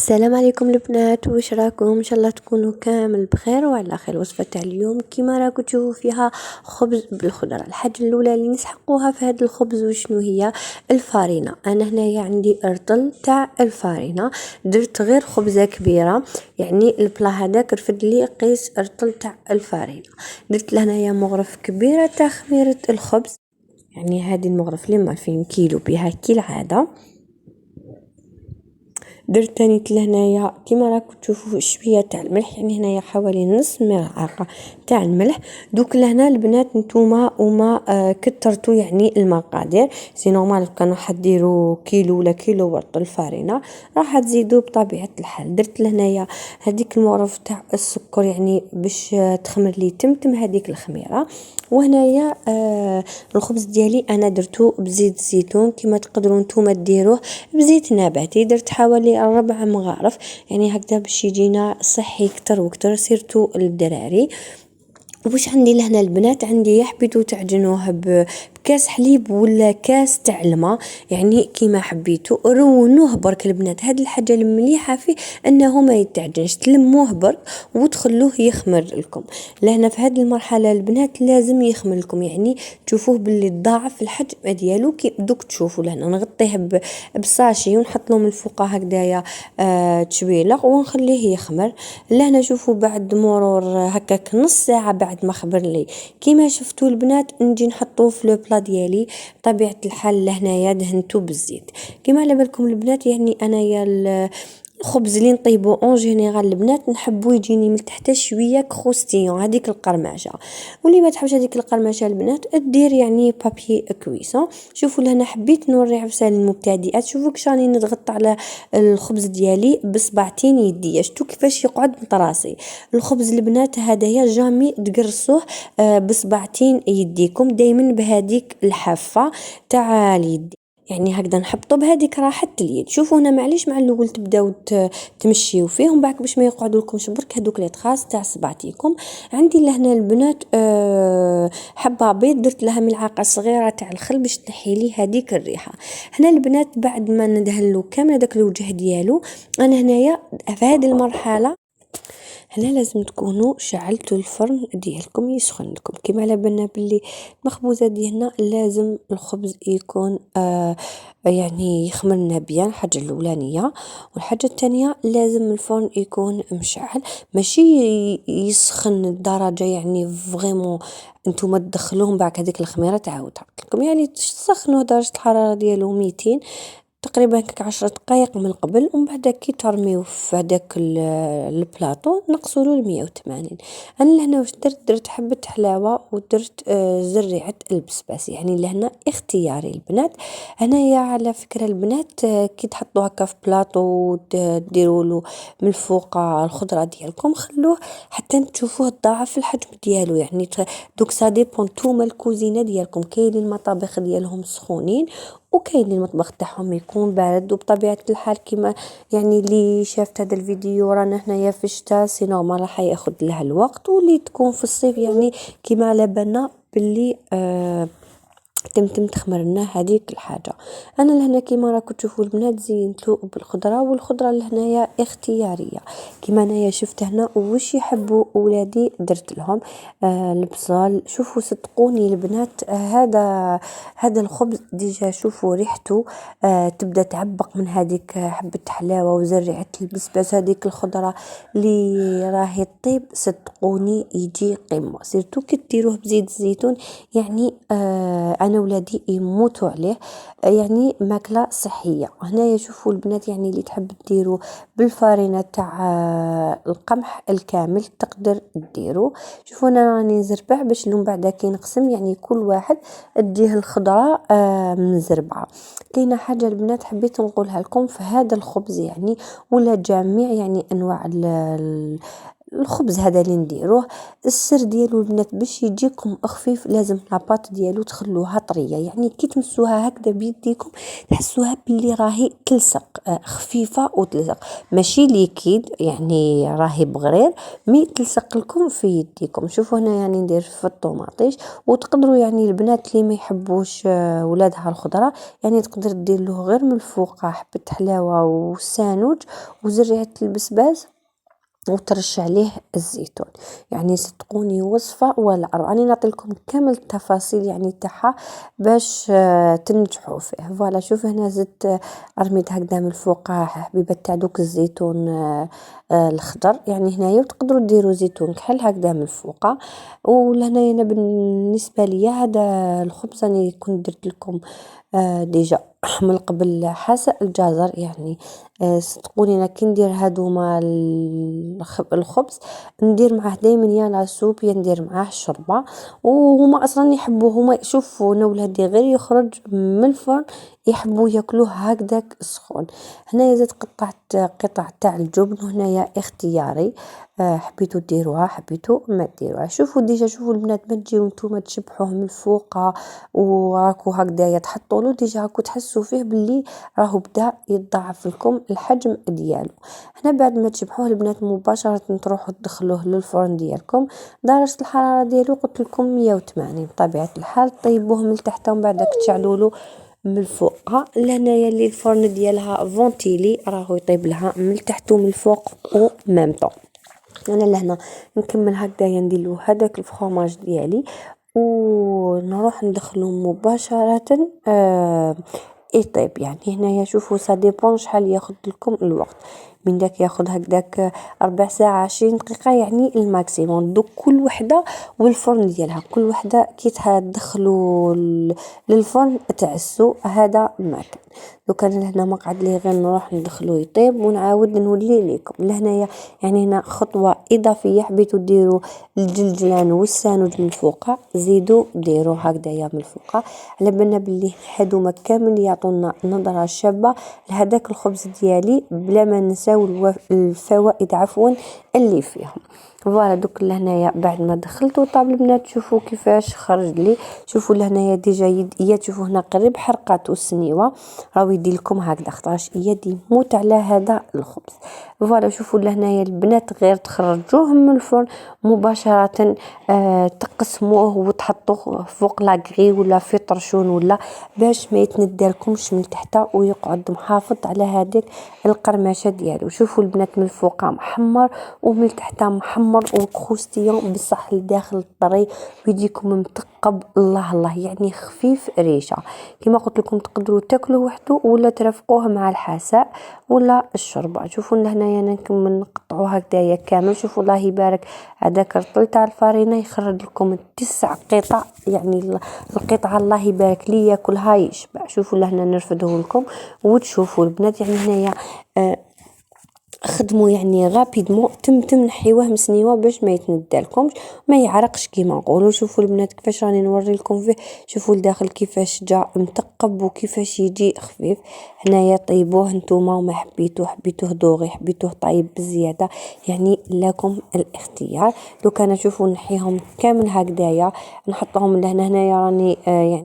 السلام عليكم البنات، واش راكم؟ ان شاء الله تكونوا كامل بخير وعلى خير. وصفه تاع اليوم كيما راكم تشوفوا فيها خبز بالخضره. الحاجه الاولى اللي نسحقوها في هذا الخبز وشنو هي؟ الفارينه. انا هنايا عندي ارطل تاع الفارينه، درت غير خبزه كبيره، يعني البلا هذاك رفد لي قيس ارطل تاع الفارينه. درت لهنايا مغرف كبيره تاع خميره الخبز، يعني هذه المغرف اللي ما فين كيلو بها كالعاده. درت تاني لهنايا كيما راكم تشوفوا شويه تاع الملح، يعني هنايا حوالي نص ملعقه تاع الملح. دوك لهنا البنات نتوما وما كترتوا يعني المقادير، سي نورمال كانوا حديروا كيلو ولا كيلو ورط الفارينه راح تزيدوا بطبيعه الحال. درت لهنايا هذيك المغرف تاع السكر، يعني باش تخمر لي تمتم هذيك الخميره. وهنايا الخبز ديالي انا درتو بزيت الزيتون، كما تقدروا نتوما ديروه بزيت نباتي. درت حوالي 4 مغارف، يعني هكذا باش يجينا صحي كتر وكتر، سيرتو الدراري. واش عندي لهنا البنات؟ عندي حبيتو تعجنوه بكاس حليب ولا كاس تاع الماء، يعني كيما حبيتو. رونوه برك البنات، هاد الحاجه المليحه فيه انه ما يتعجنش، تلموه برك وتخلوه يخمر لكم. لهنا في هذه المرحله البنات لازم يخمر لكم، يعني تشوفوه باللي تضاعف الحجم ديالو. كي دوك تشوفوا لهنا نغطيه بصاشي ونحط له من الفوق هكذايا تشويله ونخليه يخمر. لهنا شوفوا بعد مرور هكاك نص ساعه بعد ما خبر لي كيما شفتوا البنات، نجي نحطوه في لو بلا ديالي بطبيعه الحال. لهنايا دهنتو بالزيت كيما على بالكم البنات، يعني انايا الخبز اللي نطيبو اون جينيرال البنات نحبو يجيني من تحت شويه كروستيون، هذيك القرمشه. واللي ما تحبش هذيك القرمشه البنات دير يعني بابي كويسون. شوفوا لهنا حبيت نوري عفسه للمبتدئات. شوفوا كشاني نضغط على الخبز ديالي بصبعتين يدي، شتو كيفاش يقعد مطراسي الخبز البنات. هدايا جامي تقرصوه بصبعتين يديكم، دايما بهذيك الحافه تاع اليد، يعني هكذا نحطو بهذيك راحه اليد. شوفوا هنا معليش مع الاول تبداو تمشيو فيهم بعد باش ما يقعدوا لكمش برك هذوك لي تراس تاع صبعتيكم. عندي لهنا البنات حبه بيض، درت لها ملعقه صغيره تاع الخل باش تنحي لي هذيك الريحه. هنا البنات بعد ما ندهنلو كامل داك الوجه ديالو، انا هنايا في هذه المرحله هنا لازم تكونوا شعلتوا الفرن ديالكم يسخن لكم. كما على بالنا باللي المخبوزات ديالنا لازم الخبز يكون يعني يخمرنا بيان، الحاجه الاولانيه. والحاجه الثانيه لازم الفرن يكون مشعل، ماشي يسخن الدرجه يعني فريمون انتم تدخلوهم بعد هذيك الخميره تعاود لكم، يعني تسخنوا درجه الحراره ديالو 200 تقريبا 10 دقائق من قبل، ومن بعد كي ترميو في هذاك البلاطو نقصوا له 180. انا لهنا واش درت حبه حلاوه ودرت زريعه البسباس، يعني لهنا اختياري البنات. هنايا على فكره البنات كي تحطوا هكا في بلاطو وديروا له من الفوق الخضره ديالكم، خلوه حتى تشوفوه ضاعف الحجم ديالو، يعني دوك سا ديبون نتوما الكوزينه ديالكم. كاين المطابخ ديالهم سخونين وكاين المطبخ تاعهم يكون بارد، وبطبيعه الحال كيما يعني اللي شافت هذا الفيديو رانا هنايا في الشتاء سي نورمال راح ياخذ لها الوقت، واللي تكون في الصيف يعني كيما على بالنا باللي تمتم تخمرنا هذيك الحاجه. انا لهنا كيما راكم تشوفوا البنات زينتو بالخضره، والخضره لهنايا اختياريه كيما انايا شفت هنا واش يحبوا اولادي درت لهم البصل. شوفوا صدقوني البنات هذا الخبز ديجا شوفوا ريحته تبدا تعبق من هذيك حبه حلاوه وزرعه البسباس، هذيك الخضره اللي راهي طيب صدقوني يجي قمه، سيرتو كي ديروه بزيت الزيتون، يعني انا ولادي يموتوا عليه، يعني ماكله صحيه. هنايا شوفوا البنات يعني اللي تحب ديروا بالفارينه تاع القمح الكامل تقدر ديروا. شوفوا انا راني نزربع باش من بعد كي نقسم يعني كل واحد اديه الخضره مزربعه. كاينه حاجه البنات حبيت نقولها لكم في هذا الخبز يعني ولا جميع يعني انواع الخبز هذا اللي نديروه السر ديالو البنات باش يجيكم خفيف لازم لاباط ديالو تخلوها طريه، يعني كي تمسوها هكذا بيديكم تحسوها باللي راهي تلصق، خفيفه وتلصق ماشي ليكيد يعني راهي بغرير مي تلصق لكم في يديكم. شوفوا هنا يعني ندير في الطوماطيش، وتقدروا يعني البنات اللي ما يحبوش ولادها الخضره يعني تقدر دير له غير من الفوق حبه حلاوه وسانوج وزريعه البسباس وترش عليه الزيتون. يعني صدقوني وصفة ولا أروع، أنا نعطي لكم كامل التفاصيل يعني تاعها باش تنجحوا فيه. فوالا شوف هنا زدت رميت هكذا من الفوق حبيبه تاع دوك الزيتون الخضر يعني هنايا، وتقدروا ديروا زيتون كحل هكذا من الفوق. ولهنايا انا بالنسبه ليا هذا الخبز راني كنت درت لكم ديجا من قبل حساء الجزر يعني. صدقوني انا كي ندير هادوما الخبز ندير معاه دائما يا لا سوب يا ندير معاه الشوربه، وهما اصلا يحبوه. هما شوفوا انا ولادي غير يخرج من الفرن يحبوا ياكلوه هكذاك سخون. هنايا زدت قطعت قطع تاع الجبن، هنايا اختياري حبيتو ديروها حبيتو ما ديروها. شوفوا ديجا شوفوا البنات ما تجيو نتوما تشبحوه من الفوق وراكو هكذايا تحطوا له ديجا راكو تحسوا فيه باللي راهو بدا يتضاعف لكم الحجم ديالو. هنا بعد ما تشبحوه البنات مباشره تروحوا تدخلوه للفرن ديالكم. درجه الحراره ديالو قلت لكم 180 بطبيعه الحال. طيبوه من تحت ومن بعد تشعلوا له من الفوق. ها لهنايا اللي الفرن ديالها فونتيلي راهو يطيب لها من التحت ومن الفوق او ميم طون. انا لهنا نكمل هكذايا ندير له هذاك الفرماج ديالي ونروح ندخلو مباشره يطيب. يعني هنايا شوفوا سا ديبون شحال ياخذ لكم الوقت، من داك ياخذ هكذاك ربع ساعه 20 دقيقه يعني الماكسيموم. دوك كل وحده والفرن ديالها كل وحده كي تدخلوا للفرن تعسوا هذا الماكن. دوك انا لهنا ما قعد لي غير نروح ندخلو يطيب ونعاود نولي لكم لهنايا. يعني هنا خطوه اضافيه حبيتو ديروا الجلجلان والسانوج من فوق زيدوا ديروا هكذايا من الفوق على بالنا باللي هادوما كامل يعطونا نظره شابه لهداك الخبز ديالي بلا ما نساو الفوائد عفوا اللي فيهم. فوالا دوك لهنايا بعد ما دخلتو طاب البنات شوفوا كيفاش خرج لي. شوفوا لهنايا ديجا يا تشوفوا هنا قريب حرقات السنيوه راهو يدير لكم هكذا خطاش يدي موت على هذا الخبز. فوالا شوفوا لهنايا البنات غير تخرجوه من الفرن مباشره تقسموه وتحطوه فوق لاغري ولا في طرشون ولا باش ما يتندالكمش من تحت ويقعد محافظ على هذيك القرمشه ديالو. شوفوا البنات من الفوق محمر ومن تحت محمر وكروستيون بصح لداخل الطري ويجيكم متقب الله الله يعني خفيف ريشه. كما قلت لكم تقدروا تاكلوه وحده ولا ترافقوه مع الحساء ولا الشوربه. شوفوا هنايا انا نكمل نقطعوا هكذايا كامل. شوفوا الله يبارك هذاك الرطل تاع الفارينه يخرج لكم 9 قطع يعني القطعه الله يبارك لي ياكلها يشبع. شوفوا لهنا نرفده لكم وتشوفوا البنات يعني هنايا خدموا يعني غابيدمون تم نحيوه مسنيوه باش ما يتندالكمش ما يعرقش كيما نقولوا. شوفوا البنات كيفاش راني نوري لكم فيه. شوفوا الداخل كيفاش جا متقب وكيفاش يجي خفيف. هنايا طيبوه نتوما وما حبيتوه دوغي حبيتوه طيب بزياده يعني لكم الاختيار. دوك انا شوفوا نحيهم كامل هكذايا نحطهم لهنا. هنايا راني يعني